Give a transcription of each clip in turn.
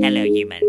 Hello, human.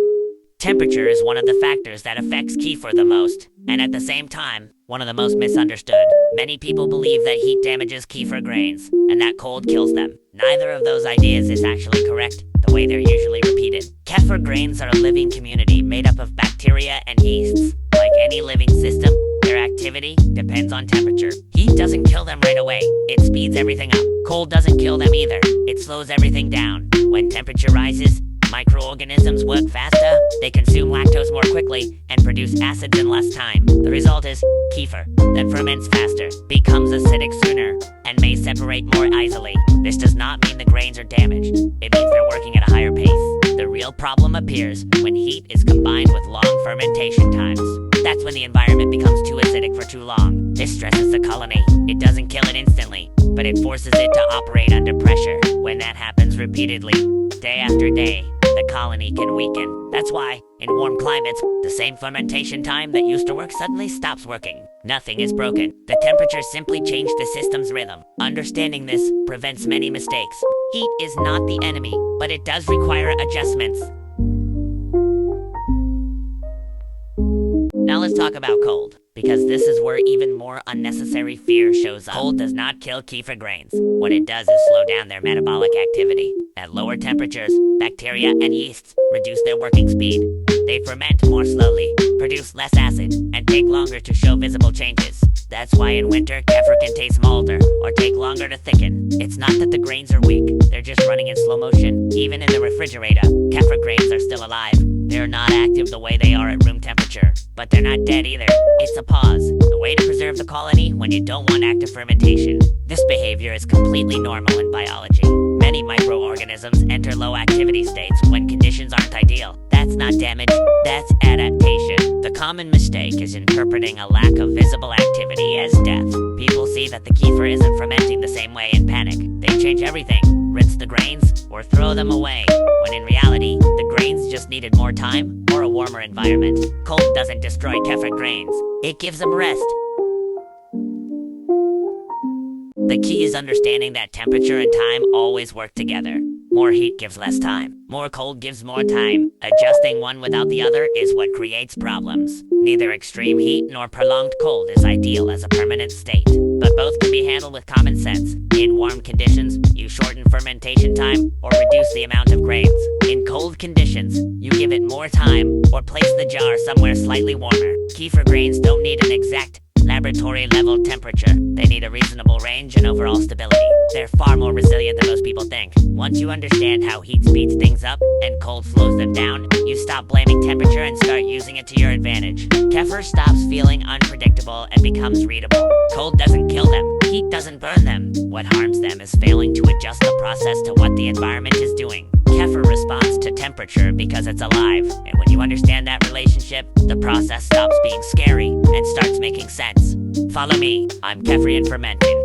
Temperature is one of the factors that affects kefir the most, and at the same time, one of the most misunderstood. Many people believe that heat damages kefir grains, and that cold kills them. Neither of those ideas is actually correct, the way they're usually repeated. Kefir grains are a living community made up of bacteria and yeasts. Like any living system, their activity depends on temperature. Heat doesn't kill them right away, it speeds everything up. Cold doesn't kill them either, it slows everything down. When temperature rises, microorganisms work faster, they consume lactose more quickly, and produce acids in less time. The result is kefir, that ferments faster, becomes acidic sooner, and may separate more easily. This does not mean the grains are damaged, it means they're working at a higher pace. The real problem appears when heat is combined with long fermentation times. That's when the environment becomes too acidic for too long. This stresses the colony. It doesn't kill it instantly, but it forces it to operate under pressure. When that happens repeatedly, day after day, the colony can weaken. That's why, in warm climates, the same fermentation time that used to work suddenly stops working. Nothing is broken. The temperature simply changed the system's rhythm. Understanding this prevents many mistakes. Heat is not the enemy, but it does require adjustments. Now let's talk about cold, because this is where even more unnecessary fear shows up. Cold does not kill kefir grains. What it does is slow down their metabolic activity. At lower temperatures, bacteria and yeasts reduce their working speed. They ferment more slowly, produce less acid, and take longer to show visible changes. That's why in winter, kefir can taste milder or take longer to thicken. It's not that the grains are weak, they're just running in slow motion. Even in the refrigerator, kefir grains are still alive. They're not active the way they are at room temperature, but they're not dead either. It's a pause, the way to preserve the colony when you don't want active fermentation. This behavior is completely normal in biology. Many microorganisms enter low activity states when conditions aren't ideal. That's not damage, that's adaptation. The common mistake is interpreting a lack of visible activity as death. People see that the kefir isn't fermenting the same way and panic. They change everything, rinse the grains, or throw them away, when in reality, the grains just needed more time or a warmer environment. Cold doesn't destroy kefir grains, it gives them rest. The key is understanding that temperature and time always work together. More heat gives less time. More cold gives more time. Adjusting one without the other is what creates problems. Neither extreme heat nor prolonged cold is ideal as a permanent state, but both can be handled with common sense. In warm conditions, you shorten fermentation time or reduce the amount of grains. In cold conditions, you give it more time or place the jar somewhere slightly warmer. Kefir grains don't need an exact laboratory level temperature. They need a reasonable range and overall stability. They're far more resilient than most people think. Once you understand how heat speeds things up and cold slows them down, you stop blaming temperature and start using it to your advantage. Kefir stops feeling unpredictable and becomes readable. Cold doesn't kill them, heat doesn't burn them. What harms them is failing to adjust the process to what the environment is doing. Kefir responds to temperature because it's alive, and when you understand that relationship, the process stops being scary and starts making sense. Follow me, I'm Kefir and Fermented.